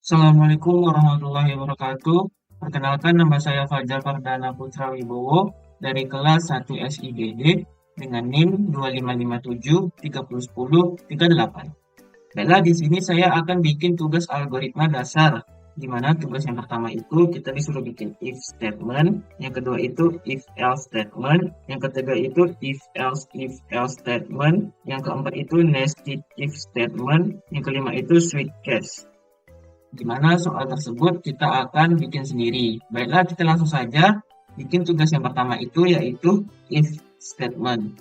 Assalamualaikum warahmatullahi wabarakatuh. Perkenalkan, nama saya Fajar Pardana Putra Wibowo dari kelas 1 SIBD dengan NIM 2557301038. Baiklah, di sini saya akan bikin tugas algoritma dasar, di mana tugas yang pertama itu kita disuruh bikin if statement, yang kedua itu if else statement, yang ketiga itu if else statement, yang keempat itu nested if statement, yang kelima itu switch case. Di mana soal tersebut kita akan bikin sendiri. Baiklah, kita langsung saja bikin tugas yang pertama itu yaitu if statement.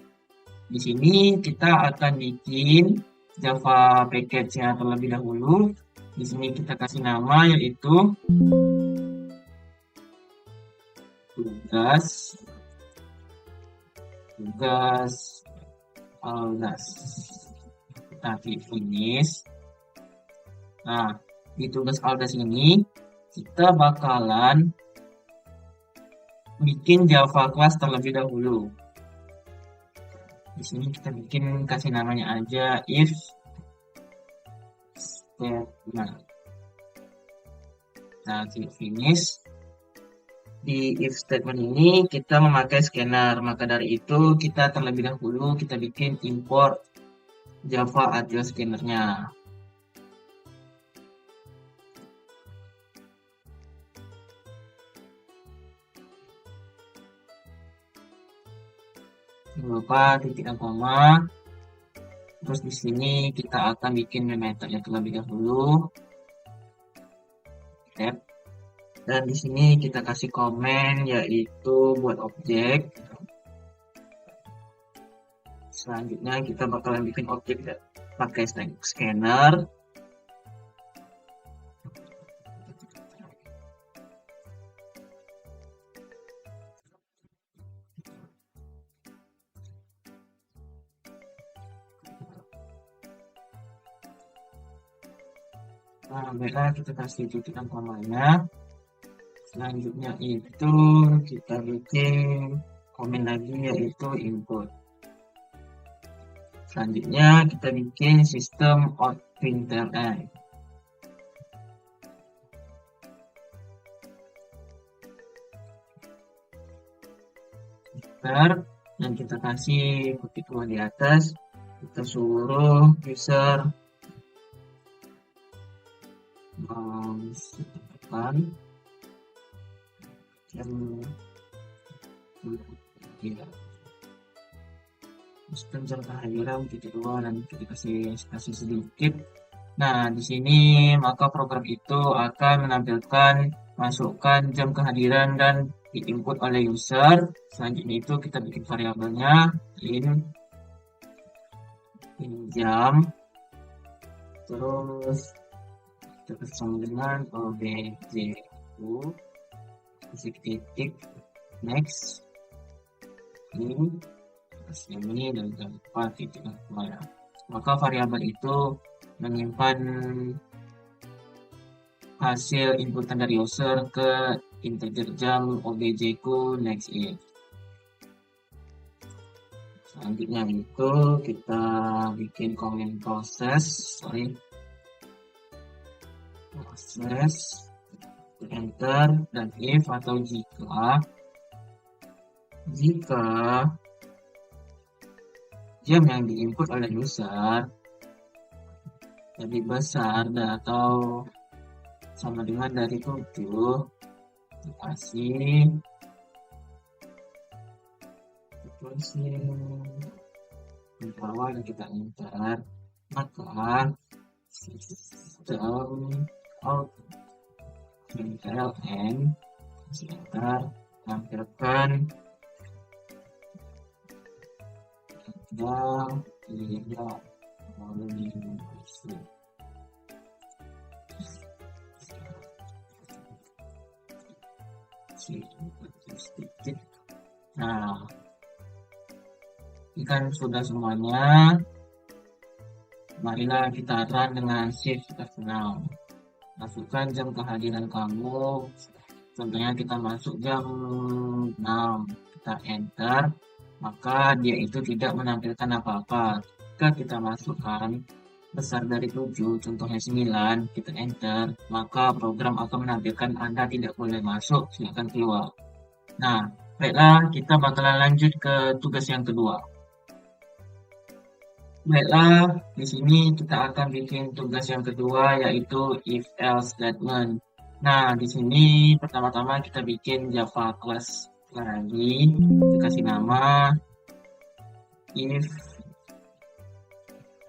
Di sini kita akan bikin Java package-nya terlebih dahulu. Di sini kita kasih nama yaitu tugas tugas aldas. Kita klik finish. Nah, di tugas aldas ini kita bakalan bikin Java class terlebih dahulu. Di sini kita bikin kasih namanya aja if statement. Nah, klik finish. Di if statement ini kita memakai scanner, maka dari itu kita terlebih dahulu kita bikin import Java audio scannernya. Jangan lupa titik dan koma. Terus di sini kita akan bikin metode terlebih dahulu. Tab. Dan di sini kita kasih komen yaitu buat objek. Selanjutnya kita bakalan bikin objek pakai scanner. Nah, baiklah, kita kasih titikan komanya. Selanjutnya itu kita bikin komen lagi yaitu input. Selanjutnya kita bikin sistem out println. Dan kita kasih kutip dua di atas. Kita suruh user masukkan sistem jam kehadiran titik dua dan kita kasih sedikit. Nah, di sini maka program itu akan menampilkan masukkan jam kehadiran dan diinput oleh user. Selanjutnya itu kita bikin variabelnya in jam, terus kita bersama dengan objku kasih titik next ini dan jangan lupa titik kemana. Maka variabel itu menyimpan hasil inputan dari user ke integer jam objku next if. Selanjutnya itu kita bikin comment proses enter dan if atau jika jam yang diinput oleh user lebih besar atau sama dengan dari 7, kasih bawah dan kita enter, maka sistem out println enter tampilkan yang tidak memenuhi sedikit. Nah, ini kan sudah semuanya. Marilah kita run dengan shift F6. Masukkan jam kehadiran kamu. Contohnya kita masuk jam 6. Kita enter. Maka dia itu tidak menampilkan apa-apa. Jika kita masukkan besar dari 7, contohnya 9, kita enter, maka program akan menampilkan Anda tidak boleh masuk, silakan keluar. Nah, baiklah, kita bakalan lanjut ke tugas yang kedua. Baiklah, di sini kita akan bikin tugas yang kedua yaitu if else statement. Nah, di sini pertama-tama kita bikin Java class lagi, kita kasih nama if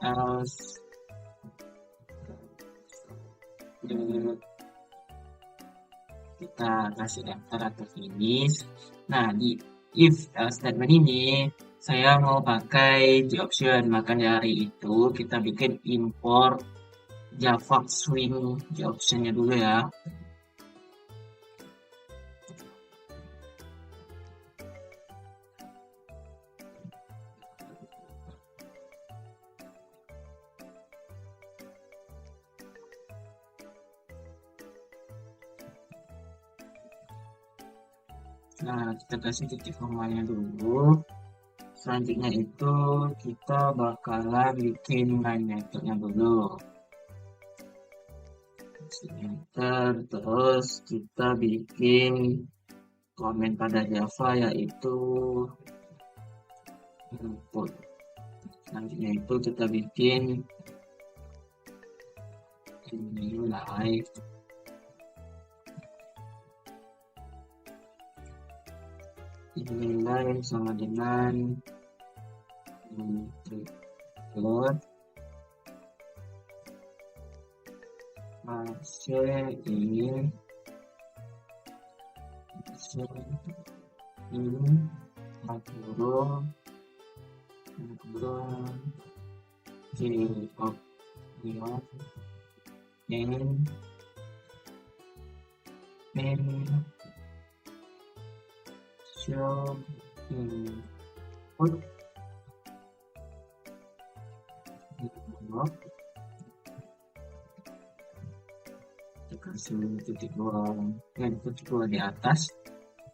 else kita kasih enter atau finish. Nah, di if else statement ini saya mau pakai J option, maka dari itu kita bikin import Java Swing J optionnya dulu ya. Nah, kita kasih titik komanya dulu. Selanjutnya itu kita bakalan bikin main methodenya dulu. Enter, terus kita bikin komen pada Java yaitu input. Selanjutnya itu kita bikin nilai sama dengan float ini makro J of and show input kasih titik dua di atas,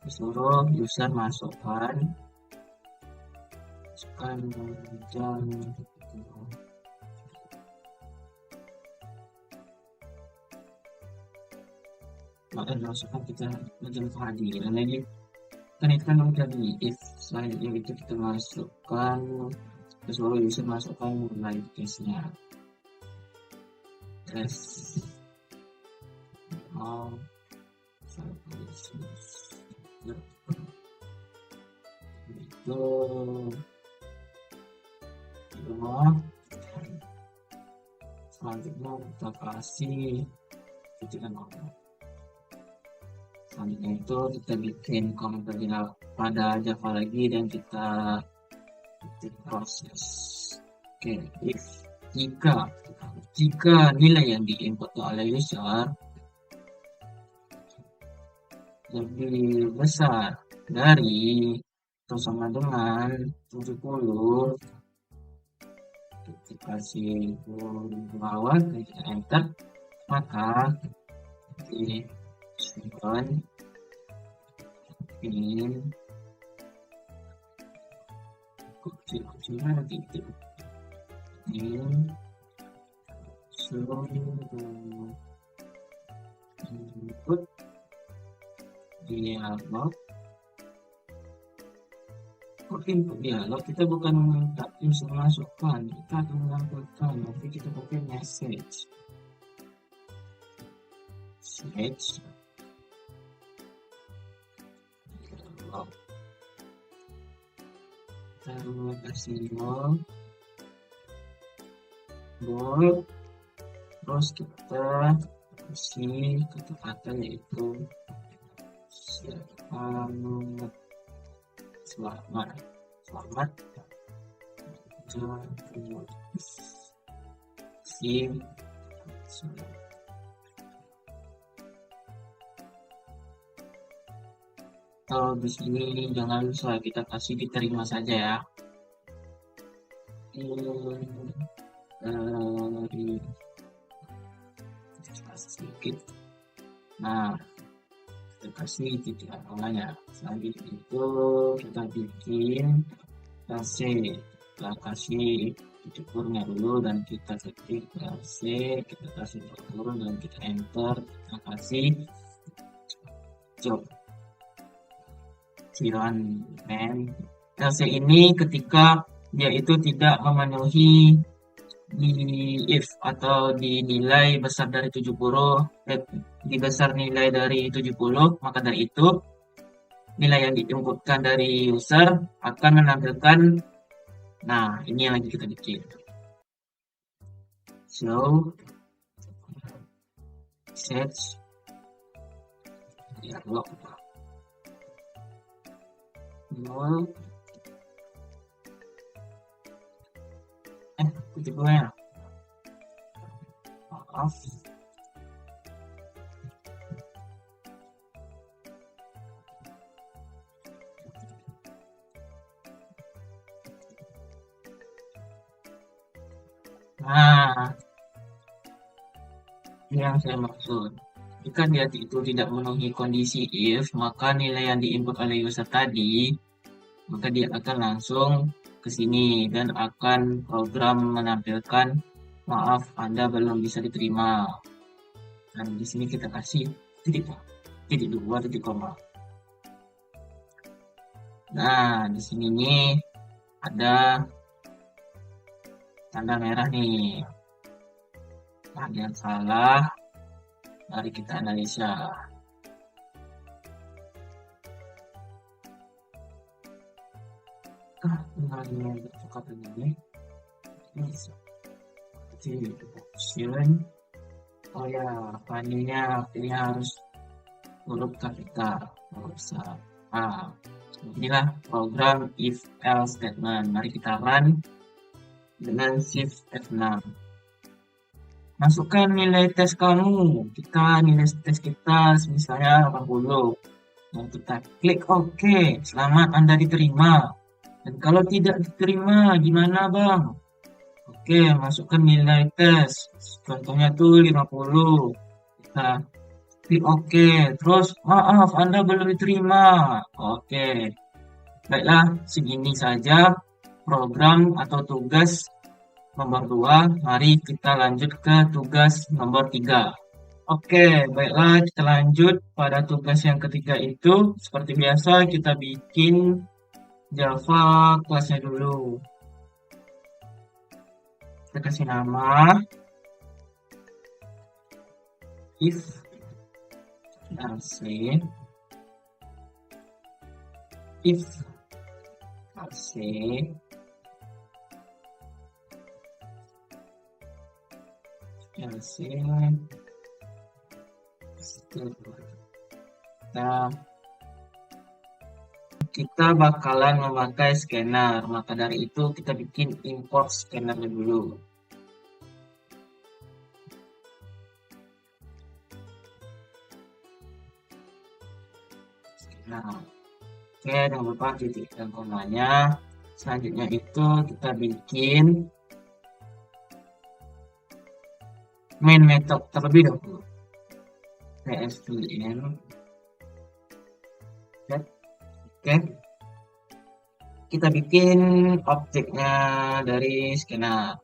disuruh user masukkan jam maka masukkan kita jam kehadiran lagi kan itu kan udah di if. Selanjutnya itu kita masukkan disuruh user masukkan mulai case-nya test itu selanjutnya kita kasih titik nol. Selanjutnya itu kita bikin komentar pada Java lagi dan kita ketik proses. Oke, if jika nilai yang diinput oleh user lebih besar dari atau sama dengan 70, kita kasih bawah, kita enter, maka di simpan in kuncinya titik in seluruh input dialog. Input dialog kita bukan minta user masukkan, kita akan menampilkan, nanti kita pakai message kita kasih bold, terus kita kasih kata-kata yaitu selamat sim. Kalau di sini jangan lupa kita kasih diterima saja ya. Sedikit. Nah, kita kasih titik awalnya. Selanjutnya itu kita bikin kasih titik kurungnya dulu dan kita ketik C, kita kasih titik kurung dan kita enter, kita kasih job Cilan men. LC ini ketika dia itu tidak memenuhi di if atau di nilai besar dari 70, di besar nilai dari 70, maka dari itu nilai yang diinputkan dari user akan menampilkan, nah ini yang lagi kita bikin. So set dialog 0 titik ya, maaf. Nah, ini yang saya maksud. Jika dia itu tidak memenuhi kondisi if, maka nilai yang diinput oleh user tadi, maka dia akan langsung ke sini dan akan program menampilkan, maaf, Anda belum bisa diterima. Dan di sini kita kasih titik dua titik koma. Nah, di sini nih ada tanda merah nih. Ada yang salah, mari kita analisa. Nilainya bertukar ini. Option. Oh ya, panelnya harus huruf kapital, huruf besar. Nah, inilah program if else statement. Mari kita run dengan shift F6. Masukkan nilai tes kamu. Nilai tes kita misalnya 80. Dan kita klik OK. Selamat Anda diterima. Dan kalau tidak diterima, gimana Bang? Oke, masukkan nilai tes. Contohnya tuh 50. Kita klik OK. Terus, maaf, Anda belum diterima. Oke. Baiklah, segini saja program atau tugas nomor 2. Mari kita lanjut ke tugas nomor 3. Oke, baiklah kita lanjut pada tugas yang ketiga itu. Seperti biasa kita bikin Java kelasnya dulu. Kita kasih nama if LC kita bakalan memakai scanner, maka dari itu kita bikin import scanner dulu. Nah, oke, jangan lupa titik dan komanya. Selanjutnya itu kita bikin main method terlebih dahulu. PSVN. Oke, kita bikin objeknya dari scanner.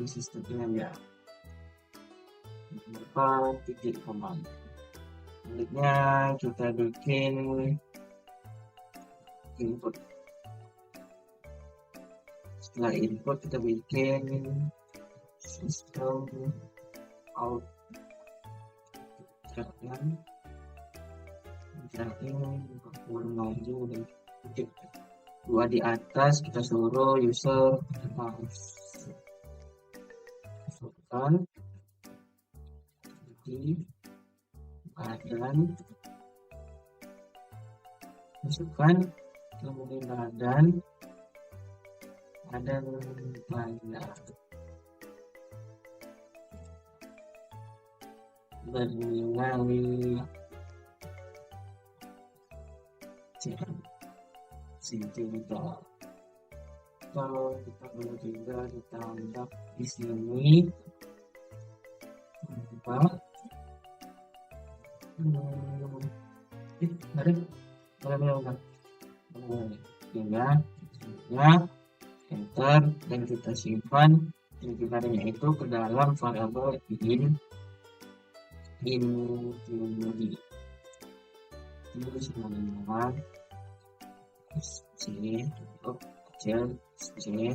Sistemnya ya berupa titik koma. Selanjutnya kita bikin input. Setelah input kita bikin sistem out. Jangan maju dan titik dua di atas kita suruh user masukkan di badan, masukkan kemudian badan bandar. bernilai tiga. Kalau kita boleh juga ditambah di sini apa? Ada berapa? Tiga, ya, enter, dan kita simpan intinya itu ke dalam variabel infinity. Ini semuanya C, C, C,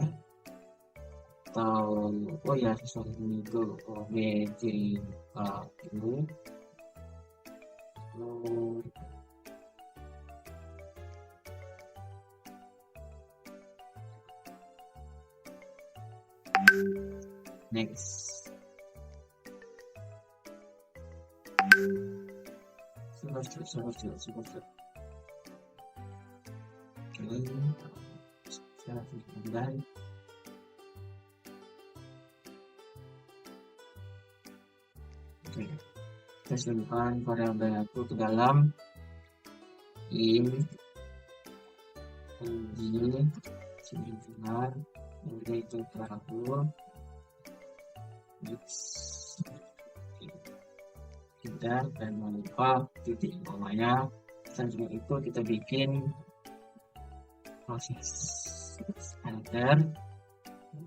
atau oh ya ini itu B, C, A, U, next. Super. Oke, saya langsung. Oke, kita simpan variabel itu ke dalam int seminar, kemudian itu variabel x dan jangan lupa titik komanya. Selanjutnya itu kita bikin proses enter,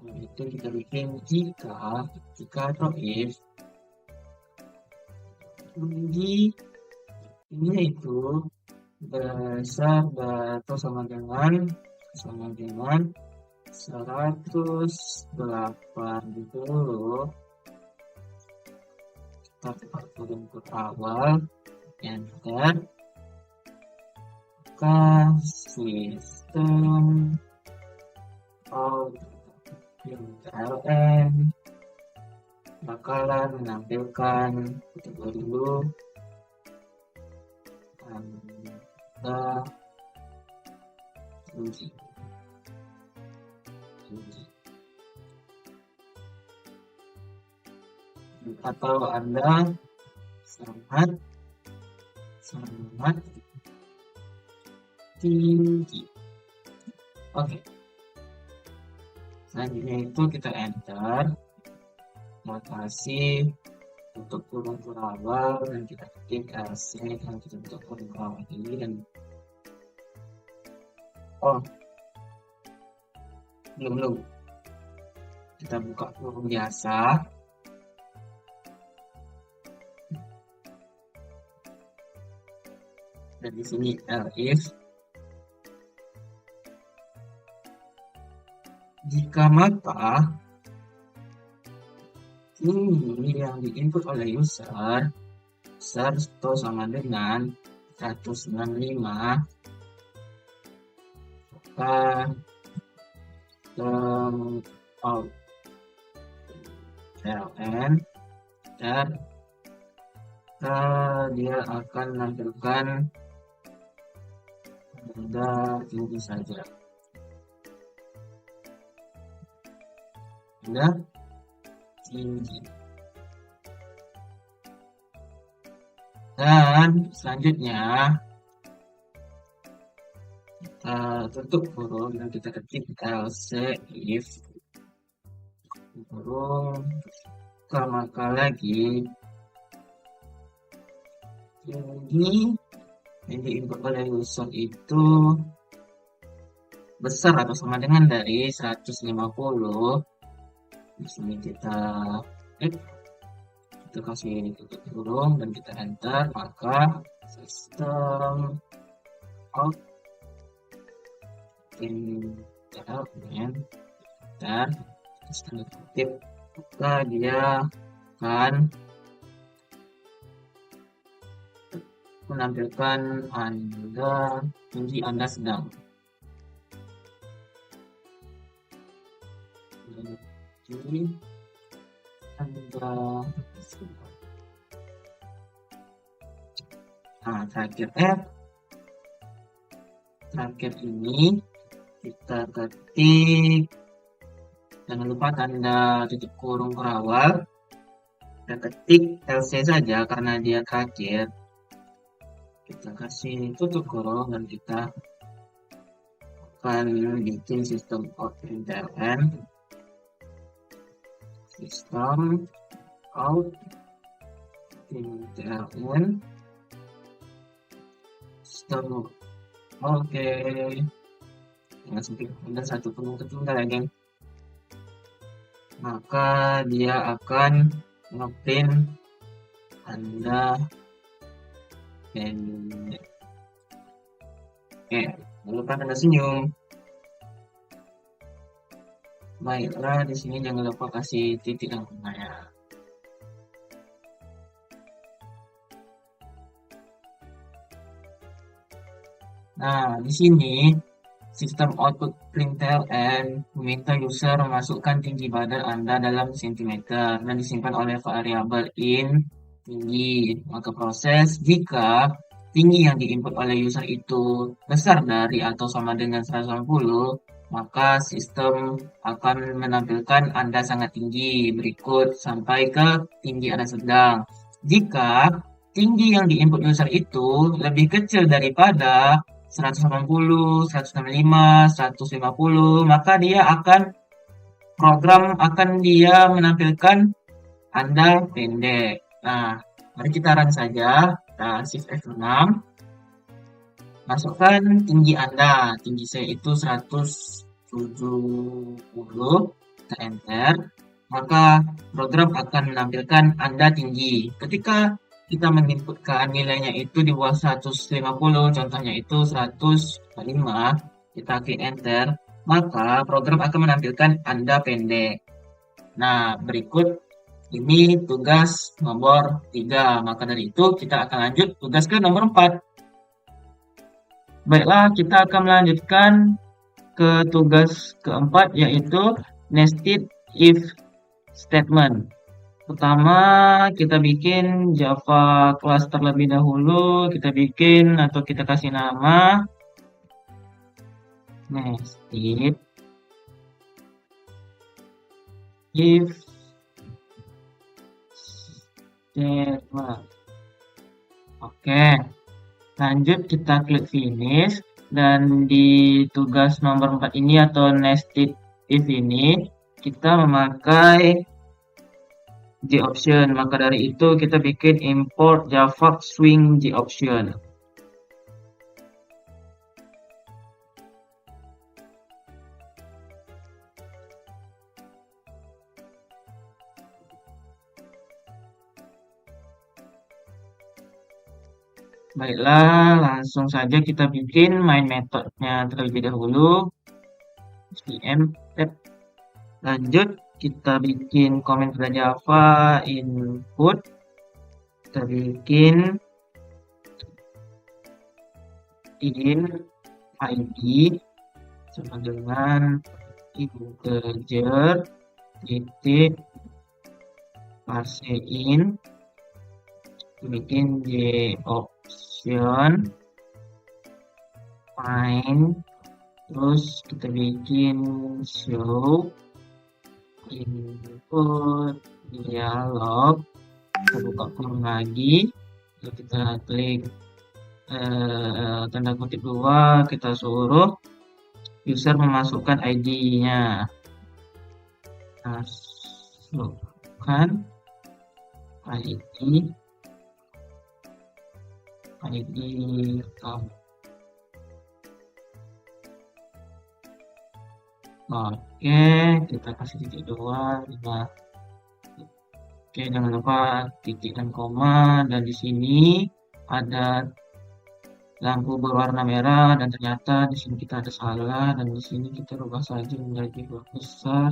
itu kita bikin jika atau if tinggi ini itu besar atau sama dengan 180. Kita pakai input awal, enter, ke sistem out ln bakalan menampilkan dulu Anda uji atau Anda sangat tinggi. Oke. Selanjutnya itu kita enter, notasi untuk kurung awal, dan kita ketik LC kalau kita untuk kurung awal ini, dan belum kita buka kurung biasa. Dan di sini elif jika maka ini yang diinput oleh user itu sama dengan 195, maka out ln dan dia akan menampilkan benda tinggi saja. Benda tinggi. Dan selanjutnya kita tutup kurung dan kita ketik else if kurung maka lagi tinggi yang diinput oleh user itu besar atau sama dengan dari 150. Di sini kita kasih tutup kurung dan kita enter, maka sistem out dan sistem kutip, maka dia akan menampilkan Anda tinggi, Anda sedang. Jadi Anda sedang. Nah, terakhir ini kita ketik, jangan lupa tanda tutup kurung awal, kita ketik LC saja karena dia terakhir. Kita kasih tutup kurung dan kita akan bikin sistem out println. Sistem out println sistem. Oke, jangan sampai ada satu pun tertunda ya geng. Maka dia akan ngeprint Anda pendek. Oke, lalu kan Anda senyum. Baiklah, di sini jangan lupa kasih titik dan koma ya. Nah, di sini sistem output println meminta user memasukkan tinggi badan Anda dalam sentimeter dan disimpan oleh variabel in tinggi. Maka proses jika tinggi yang diinput oleh user itu besar dari atau sama dengan 180, maka sistem akan menampilkan Anda sangat tinggi berikut sampai ke tinggi Anda sedang. Jika tinggi yang diinput user itu lebih kecil daripada 180, 165, 150, maka program akan dia menampilkan Anda pendek. Nah, mari kita run saja. Kita shift F6. Masukkan tinggi Anda. Tinggi saya itu 170. Kita enter. Maka program akan menampilkan Anda tinggi. Ketika kita menginputkan nilainya itu di bawah 150, contohnya itu 105, kita klik enter, maka program akan menampilkan Anda pendek. Nah, berikut ini tugas nomor 3. Maka dari itu kita akan lanjut tugas ke nomor 4. Baiklah, kita akan melanjutkan ke tugas keempat, yaitu nested if statement. Pertama, kita bikin Java class terlebih dahulu. Kita bikin atau kita kasih nama nested if statement. Oke, lanjut kita klik finish. Dan di tugas nomor 4 ini atau nested if ini, kita memakai JOption. Maka dari itu kita bikin import Java Swing JOption. Baiklah, langsung saja kita bikin main metodenya terlebih dahulu. SVM tab. Lanjut kita bikin komen pada Java input. Kita bikin in id sama dengan integer titik parseIn. Bikin JOption main, terus kita bikin show input dialog. Kita buka kurung lagi, lalu kita klik tanda kutip 2, kita suruh user memasukkan ID-nya. Masukkan ID kamu. Oke, kita kasih titik 2, 5. Oke, jangan lupa titik dan koma. Dan di sini ada lampu berwarna merah dan ternyata di sini kita ada salah, dan di sini kita rubah saja menjadi huruf besar.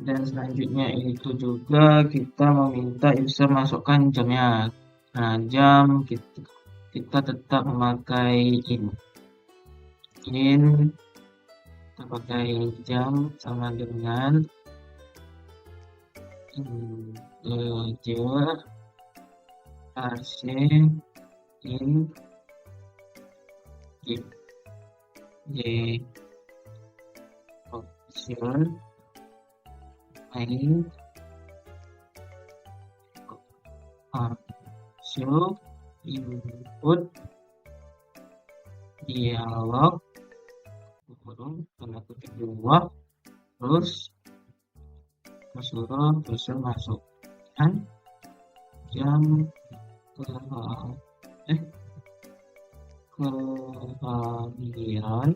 Dan selanjutnya itu juga kita meminta user masukkan jamnya. Nah, jam kita tetap memakai in. Kita pakai jam sama dengan integer parseIn JOption main show input dialog kurung tanda kutip 2 terus suruh masukkan jam kelahiran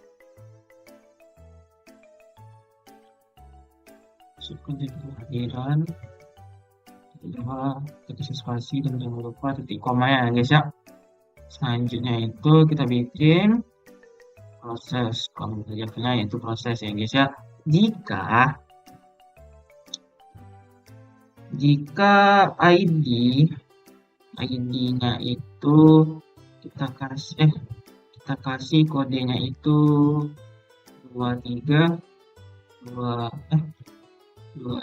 kita spasi dan jangan lupa titik koma ya guys ya. Selanjutnya itu kita bikin proses konverternya yaitu proses ya guys ya. Jika ID-nya itu kita kasih kodenya itu 22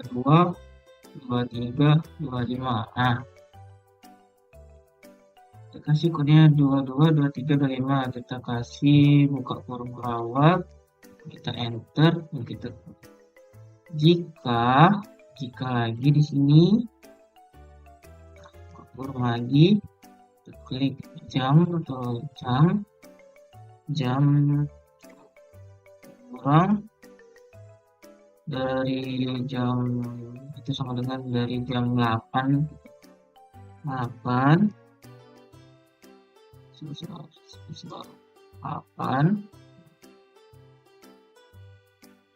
23 25. Nah, kita kasih kodenya 22 23 25. Kita kasih buka kurung perawat, kita enter dan kita jika lagi di sini kurung lagi, kita klik jam kurang dari jam itu sama dengan dari jam 8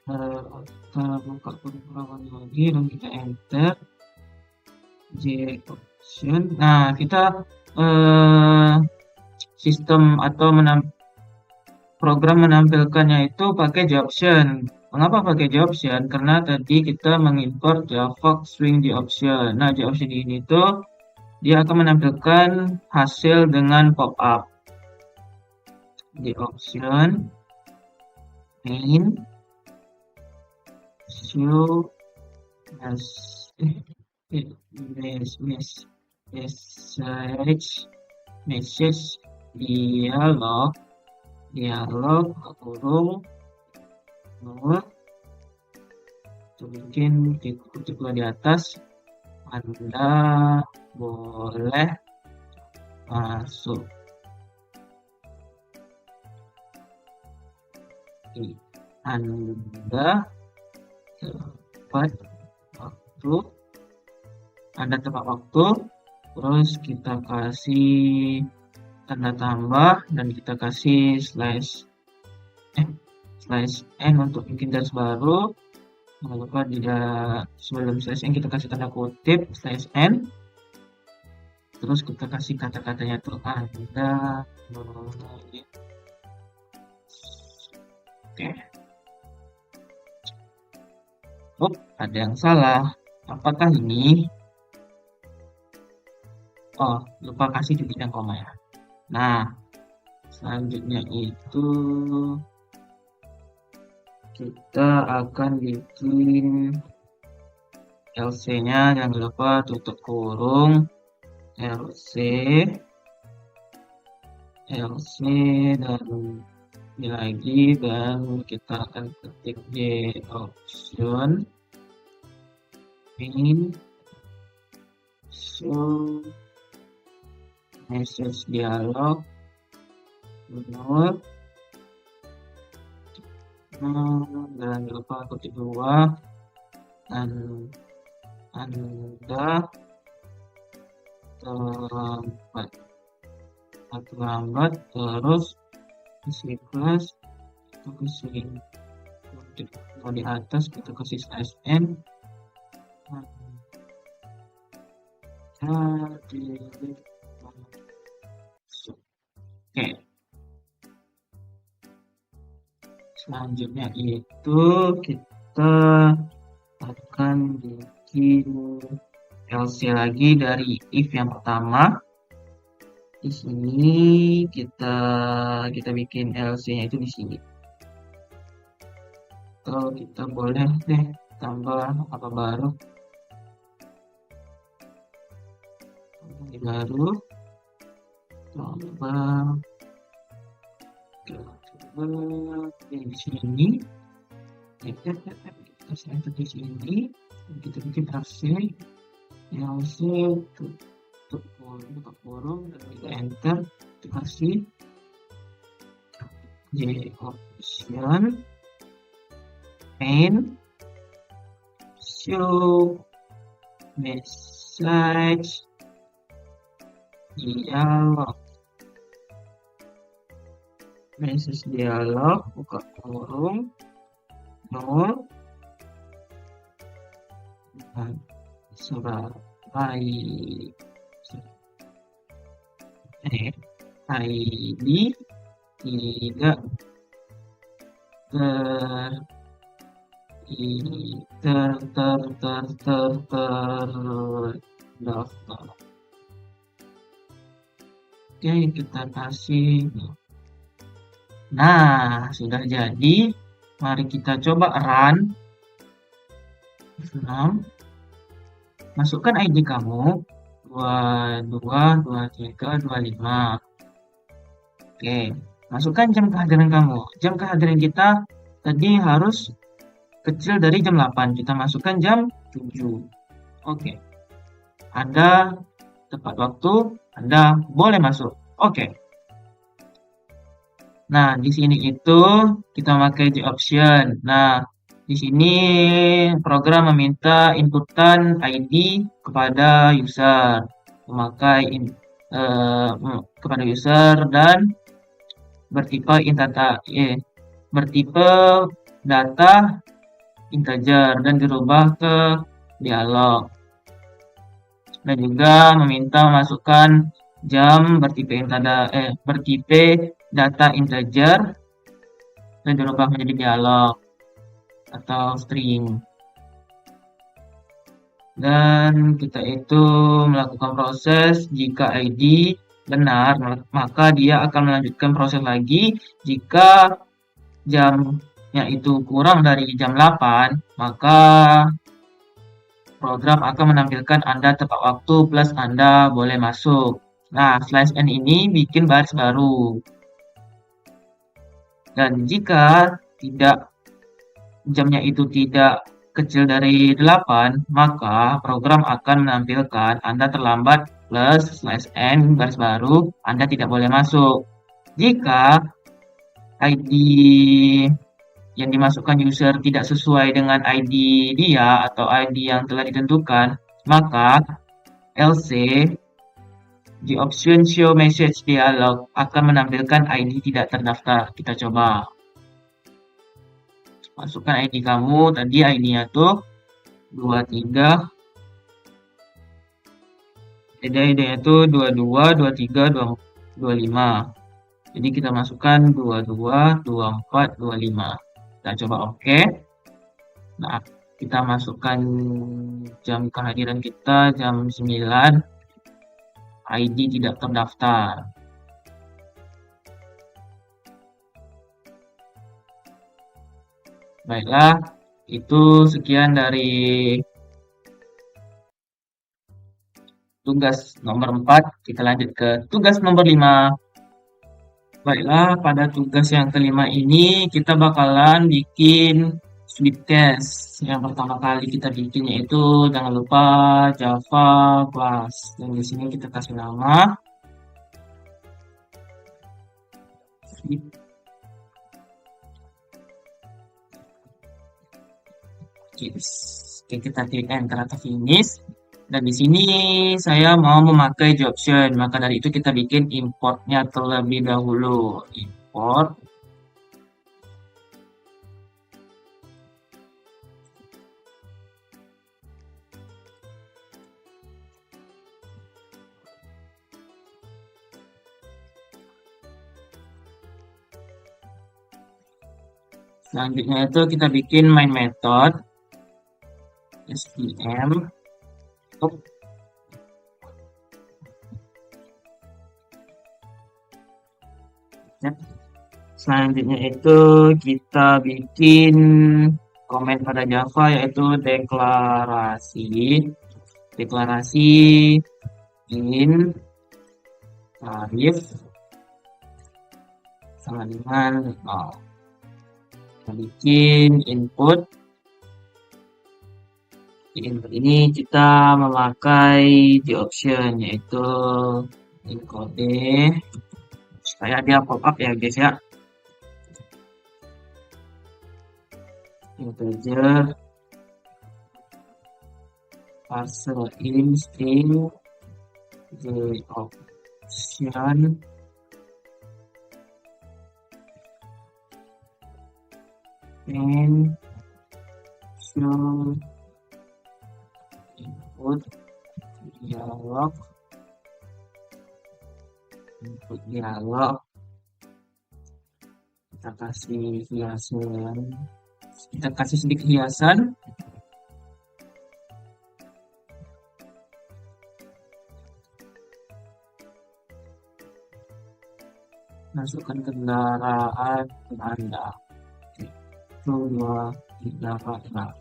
kita buka kurung lagi dan kita enter J option. Nah, kita sistem atau program menampilkannya itu pakai Joption. Mengapa pakai Joption? Karena tadi kita mengimport Javoc Swing Joption. Nah, Joption ini tuh dia akan menampilkan hasil dengan pop-up. Joption main show message dialog kurung itu bikin kutip di atas, Anda boleh masuk. Anda tepat waktu, terus kita kasih tanda tambah dan kita kasih slash n untuk bikin garis baru. Jangan lupa sebelum slash n kita kasih tanda kutip slash n, terus kita kasih kata-katanya tuh Anda boleh. Oke. Ada yang salah. Apakah ini? Oh, lupa kasih titik dan koma ya. Nah, selanjutnya itu kita akan bikin LC-nya, jangan lupa tutup kurung LC dan ini lagi, dan kita akan ketik J option main show message dialog menurut dan lupa kutip 2 dan Anda terlambat terus isi plus kita kasih kutip di atas, kita kasih slash n Oke. Selanjutnya itu kita akan bikin LC lagi dari if yang pertama. Di sini kita bikin LC-nya itu di sini. Atau kita boleh deh tambah apa baru. Tambah di sini. Kita enter di sini. Kita bikin LC buka kurung, ketika enter, dikasih J option main show message dialog, message dialog, buka kurung, 0, dan ID tidak terdaftar. Oke, kita kasih. Nah, sudah jadi. Mari kita coba run. 6. Masukkan ID kamu 22, 23, 25. Oke, masukkan jam kehadiran kamu. Jam kehadiran kita tadi harus kecil dari jam 8. Kita masukkan jam 7. Oke. Anda tepat waktu, Anda boleh masuk. Oke. Nah, di sini itu kita pakai J option. Nah, di sini program meminta inputan ID kepada user, kepada user dan bertipe data integer dan dirubah ke dialog. Dan juga meminta memasukkan jam bertipe data integer dan dirubah menjadi dialog atau string. Dan kita itu melakukan proses. Jika ID benar, maka dia akan melanjutkan proses lagi. Jika jamnya itu kurang dari jam 8, maka program akan menampilkan Anda tepat waktu plus Anda boleh masuk. Nah, slash n ini bikin baris baru. Dan jika jamnya itu tidak kecil dari 8, maka program akan menampilkan Anda terlambat plus slash n baris baru, Anda tidak boleh masuk. Jika ID yang dimasukkan user tidak sesuai dengan ID dia atau ID yang telah ditentukan, maka LC di option show message dialog akan menampilkan ID tidak terdaftar. Kita coba. Masukkan ID kamu, tadi ID-nya tuh 23. ID-nya tuh 22, 23, 25. Jadi kita masukkan 22, 24, 25. Kita coba oke. Nah, kita masukkan jam kehadiran kita jam 9. ID tidak terdaftar. Baiklah, itu sekian dari tugas nomor 4. Kita lanjut ke tugas nomor 5. Baiklah, pada tugas yang kelima ini kita bakalan bikin sweep test. Yang pertama kali kita bikin yaitu jangan lupa Java class. Dan di sini kita kasih nama sweep. Oke, kita klik enter atau finish. Dan di sini saya mau memakai job option, maka dari itu kita bikin importnya terlebih dahulu. Import. Selanjutnya itu kita bikin main method stm. Selanjutnya itu kita bikin komen pada Java yaitu deklarasi in tarif sama dengan 0. Kita bikin input Di input ini kita memakai di option yaitu encode supaya dia pop up ya guys ya. Integer parser in string the option and show input dialog kita kasih hiasan, kita kasih sedikit hiasan. Masukkan kendaraan Anda. Itu 2, 3, 4.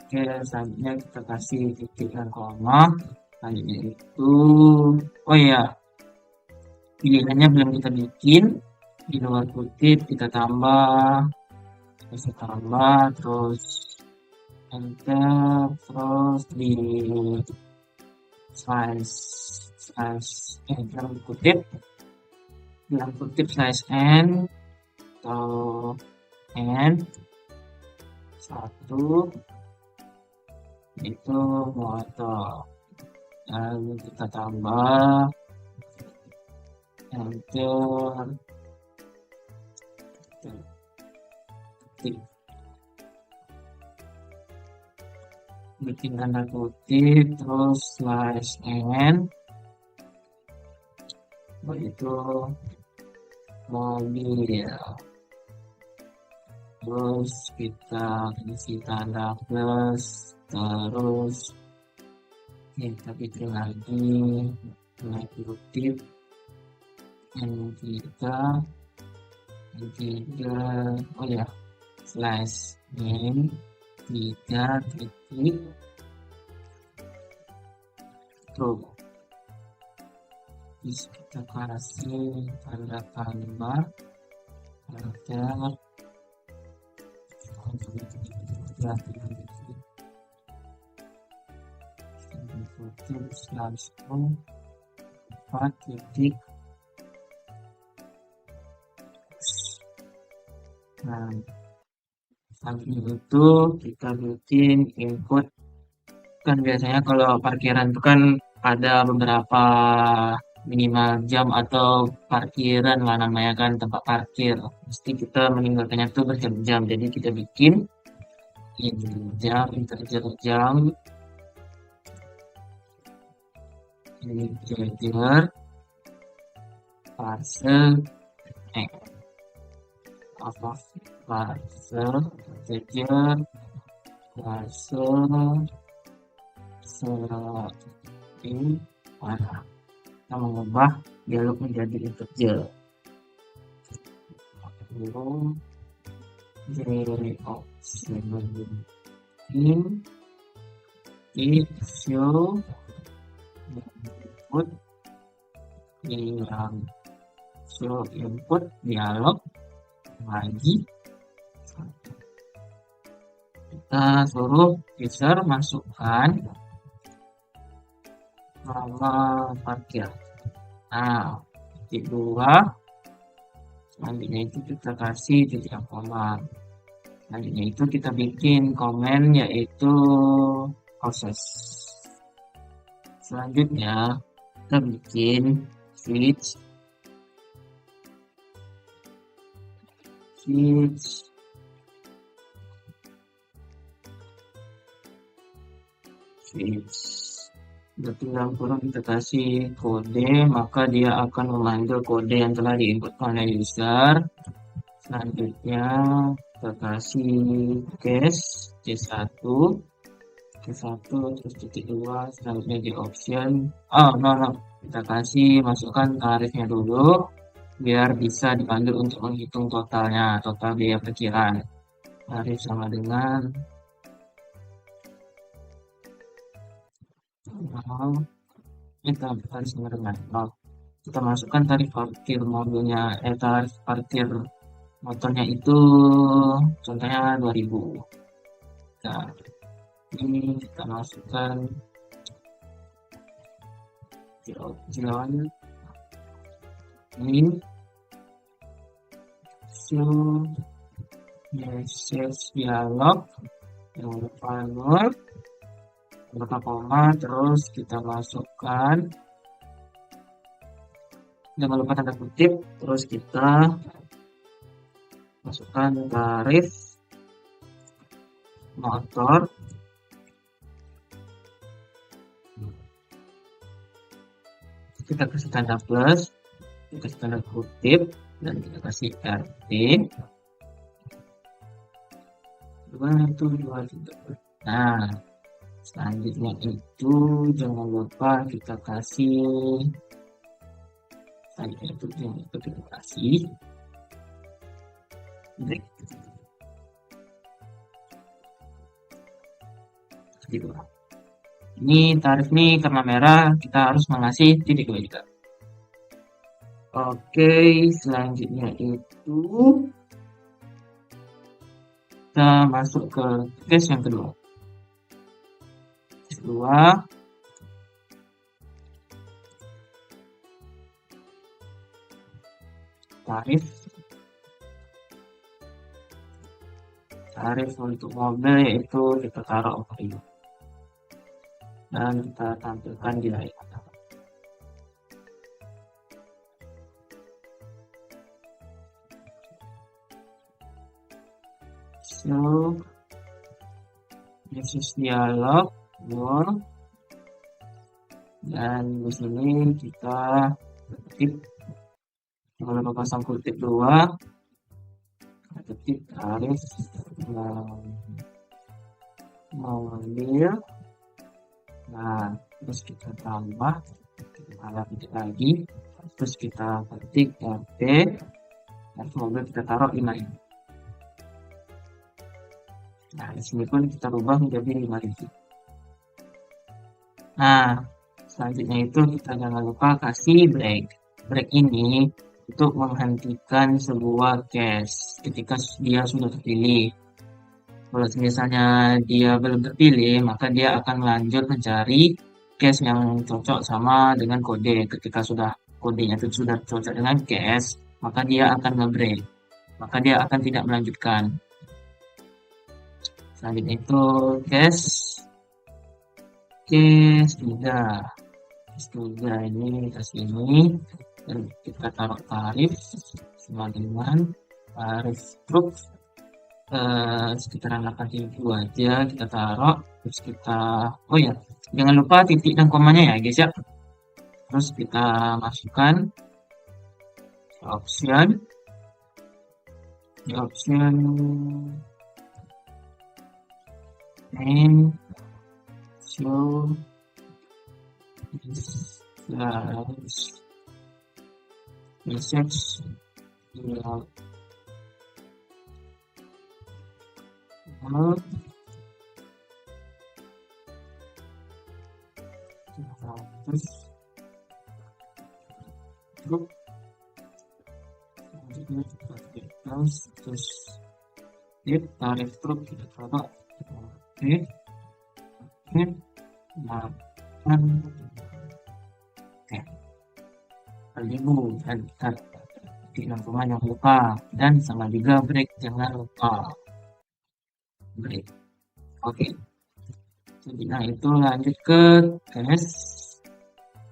Oke, selanjutnya kita kasih titik dan koma. Selanjutnya itu, oh ya, pilihannya belum kita bikin. Di luar kutip kita tambah, terus enter, terus di dalam kutip slash n atau n 1 itu motor, lalu kita tambah enter bikin tanda kutip terus slash n begitu mobil, terus kita isi tanda plus, terus kita bikin lagi tanda kutip n3 oh ya slash n 3 titik true. Terus kita kasih tanda tambah pada langsung 4 titik. Nah, selanjutnya itu kita bikin input. Kan biasanya kalau parkiran itu kan ada beberapa minimal jam atau parkiran lah namanya kan, tempat parkir. Mesti kita meninggalkannya itu berjam-jam. Jadi kita bikin jam, integer jam, integer parcel parcel integer parcel ini mana kita mengubah dialog menjadi integer. Lalu dari option in show input dialog lagi kita suruh user masukkan nama parkir. Nah, titik 2 selanjutnya itu kita kasih titik koma. Selanjutnya itu kita bikin komen yaitu proses. Selanjutnya kita bikin switch berarti dalam kurung kita kasih kode, maka dia akan memanggil kode yang telah diinput oleh user. Selanjutnya kita kasih case C1 terus titik 2, selanjutnya di option kita kasih masukkan tarifnya dulu biar bisa dipanggil untuk menghitung totalnya, total biaya parkiran. Tarif sama dengan kita harus dengan kita masukkan tarif parkir mobilnya, tarif parkir motornya itu contohnya 2000. Nah, Ini kita masukkan jalan ini show message dialog yang lupa nol beberapa koma, terus kita masukkan jangan lupa tanda kutip, terus kita masukkan tarif motor, kita kasih tanda plus, kita kasih tanda kutip, dan kita kasih RT 273. Nah, selanjutnya itu jangan lupa kita kasih kita kasih break. Gitu. Ini tarif nih karena merah, kita harus mengasih titik dua juga. Oke, selanjutnya itu kita masuk ke case yang kedua. Case kedua, tarif untuk mobil yaitu kita taruh value dan kita tampilkan di layar. So, message dialog dan di sini kita ketik jangan lupa pasang kutip dua, ketik tarif mobil. Nah, terus kita tambah ketik lagi, terus kita ketik RT dan mobil kita taruh 5 ini. Nah, di sini pun kita rubah menjadi 5.000. Nah, selanjutnya itu kita jangan lupa kasih break. Break ini untuk menghentikan sebuah case ketika dia sudah terpilih. Kalau misalnya dia belum terpilih, maka dia akan lanjut mencari case yang cocok sama dengan kode. Ketika kodenya itu sudah cocok dengan case, maka dia akan nge-break. Maka dia akan tidak melanjutkan. Selanjutnya itu case 3 ini kasih ini dan kita taruh tarif sama dengan tarif truk sekitaran 8.000 aja kita taruh, terus kita jangan lupa titik dan komanya ya guys ya. Terus kita masukkan di option main show message dialog terus grup terus tarif truk kita coba oke Terlibu dan di lingkungan yang lupa dan sama juga break jangan lupa break. Oke. Nah itu lanjut ke tes.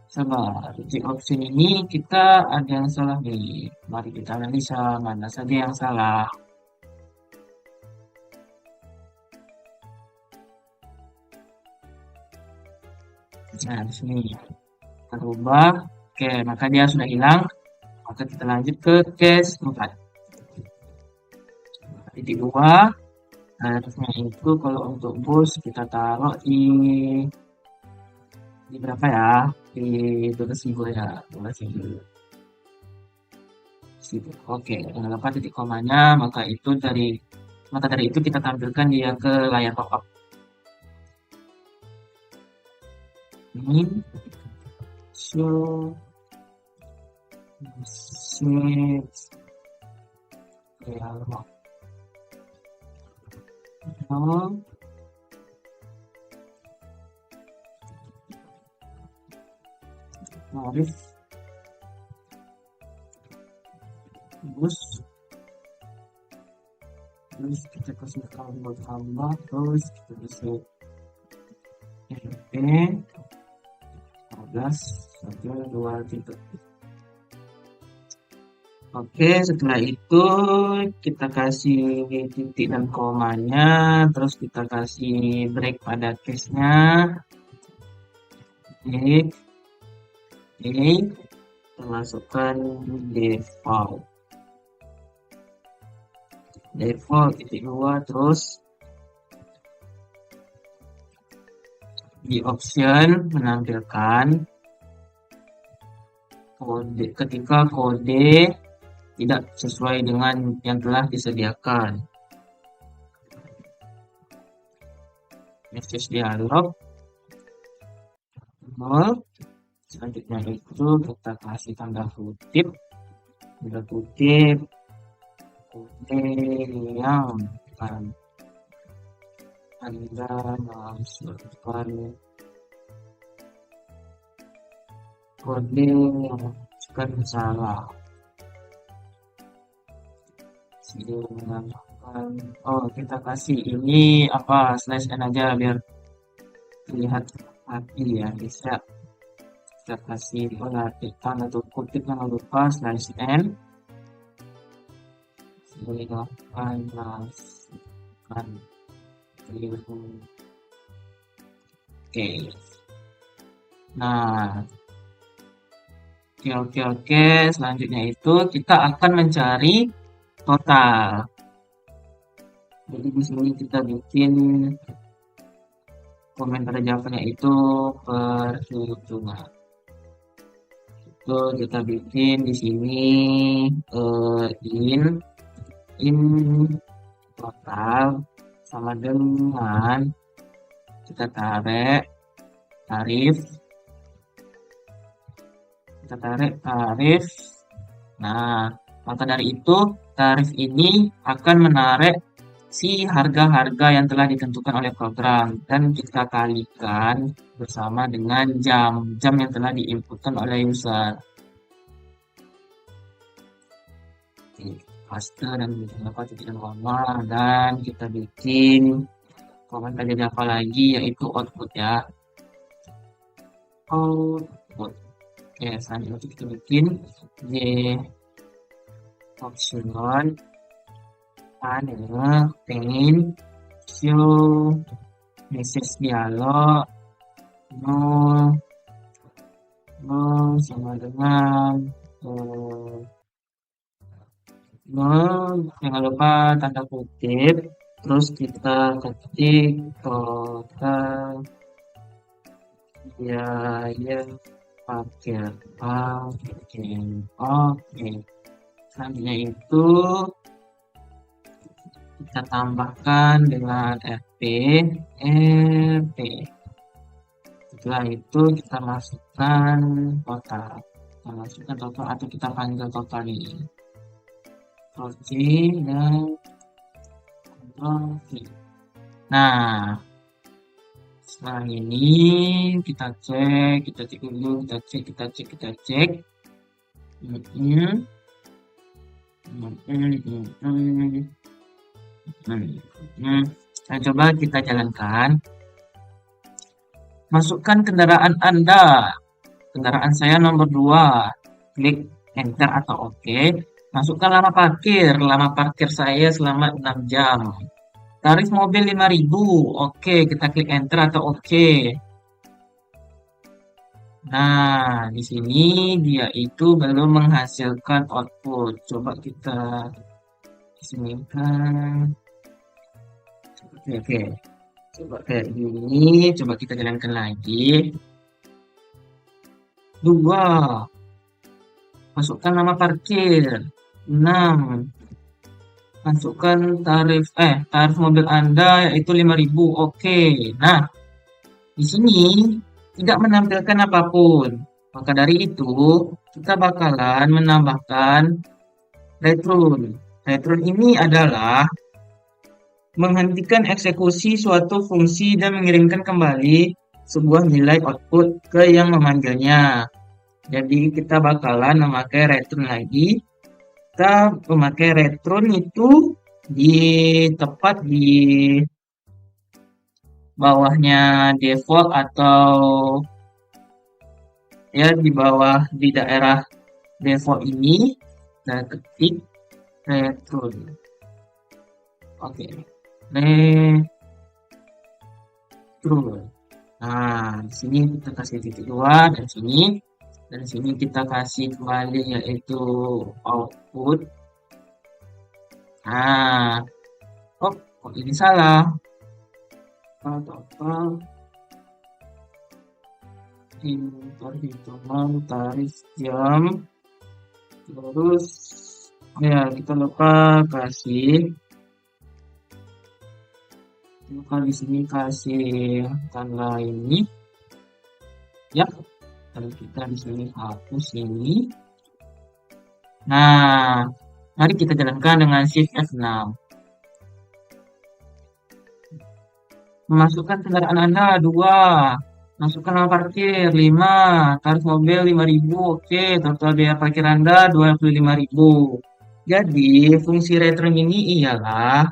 Sabar, di opsi ini kita ada yang salah nih. Mari kita analisa mana saja yang salah. Nah di sini kita rubah. Oke, maka dia sudah hilang. Maka kita lanjut ke case 4. Titik 2. Harusnya itu kalau untuk bus kita taruh di berapa ya? Di 12.000 ya. 12.000. Oke, jangan lupa titik komanya. Maka dari itu kita tampilkan dia ke layar pop-up. Ini show message dialog tarif bus, terus kita kasih tambah, terus kita kasih RP 14 1 2 titik. Oke, setelah itu kita kasih titik dan komanya, terus kita kasih break pada case-nya. Oke, kita masukkan default titik 2, terus di option menampilkan kode ketika kode tidak sesuai dengan yang telah disediakan. Message dialog. Selanjutnya itu kita kasih tanda kutip kode yang akan Anda masukkan, kode yang bukan salah. Oh, kita kasih ini apa /n aja biar terlihat rapi ya, bisa kita kasih penartikan atau kutip, jangan lupa /n silakan masukkan. Oke, nah oke, selanjutnya itu kita akan mencari total. Jadi di sini kita bikin komentar Java-nya itu perhitungan. Itu kita bikin di sini in total sama dengan kita tarik tarif. Nah, maka dari itu tarif ini akan menarik si harga-harga yang telah ditentukan oleh program dan kita kalikan bersama dengan jam yang telah diinputkan oleh user. Paste dan beberapa titik dan koma, dan kita bikin komentar Java lagi yaitu output ya. Output. Oke, selanjutnya kita bikin j option panel pengen show message dialog no sama dengan jangan lupa tanda kutip, terus kita ketik total biaya paket. Oke. Selanjutnya itu kita tambahkan dengan RP. Setelah itu kita masukkan total. Atau kita panggil total ini. Ctrl C dan Ctrl V. Nah, setelah ini kita cek dulu, kita cek. Nah, coba kita jalankan. Masukkan kendaraan Anda. Kendaraan saya nomor 2. Klik enter atau oke. Masukkan lama parkir saya selama 6 jam. Tarif mobil 5.000. Oke, kita klik enter atau oke. Nah, di sini dia itu belum menghasilkan output. Coba kita sinikan. Oke. Coba kayak gini, coba kita jalankan lagi. 2. Masukkan nama parkir. 6. Masukkan tarif mobil Anda yaitu 5.000. Oke. Nah, di sini tidak menampilkan apapun. Maka dari itu, kita bakalan menambahkan return. Return ini adalah menghentikan eksekusi suatu fungsi dan mengirimkan kembali sebuah nilai output ke yang memanggilnya. Jadi kita bakalan memakai return lagi. Kita memakai return itu di tepat di bawahnya default atau ya di bawah di daerah default ini. Kita ketik return. Oke. Return. Nah, di sini kita kasih titik dua dan sini. Dan sini kita kasih kembali yaitu output. Nah, oh, kok ini salah? Total perhitungan tarif jam. Terus, ya kita lupa kasih. Lupa di sini kasih tanda ini. Ya, kalau kita di sini hapus ini. Nah, mari kita jalankan dengan Shift F6. Memasukkan kendaraan Anda 2. Masukkan nama parkir 5. Tarif mobil 5.000. Oke, total biaya parkir Anda 25.000. Jadi, fungsi return ini ialah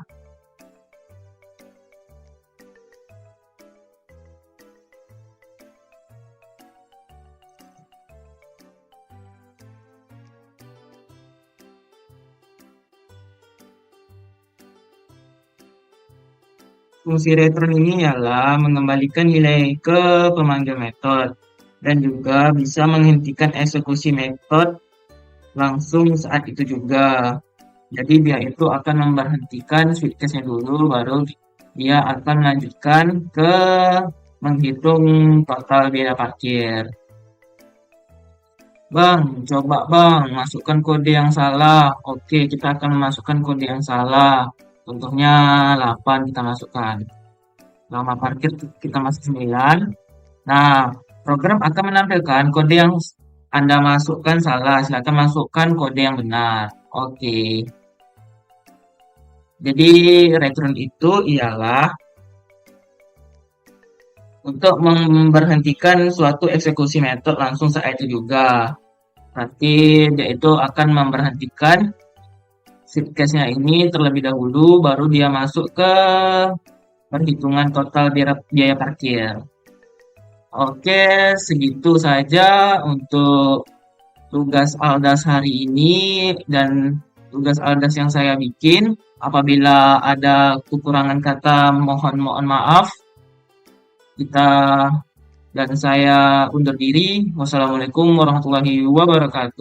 fungsi return ini ialah mengembalikan nilai ke pemanggil metode dan juga bisa menghentikan eksekusi metode langsung saat itu juga. Jadi dia itu akan memberhentikan switch case-nya dulu, baru dia akan melanjutkan ke menghitung total biaya parkir. Bang, coba bang, masukkan kode yang salah. Oke, kita akan memasukkan kode yang salah. Contohnya 8 kita masukkan. Lama parkir kita masuk 9. Nah, program akan menampilkan kode yang Anda masukkan salah. Silakan masukkan kode yang benar. Oke. Jadi return itu ialah untuk memberhentikan suatu eksekusi metode langsung saat itu juga. Berarti dia itu akan memberhentikan shift case-nya ini terlebih dahulu, baru dia masuk ke perhitungan total biaya parkir. Oke, segitu saja untuk tugas Aldas hari ini dan tugas Aldas yang saya bikin. Apabila ada kekurangan kata, mohon maaf. Kita dan saya undur diri. Wassalamualaikum warahmatullahi wabarakatuh.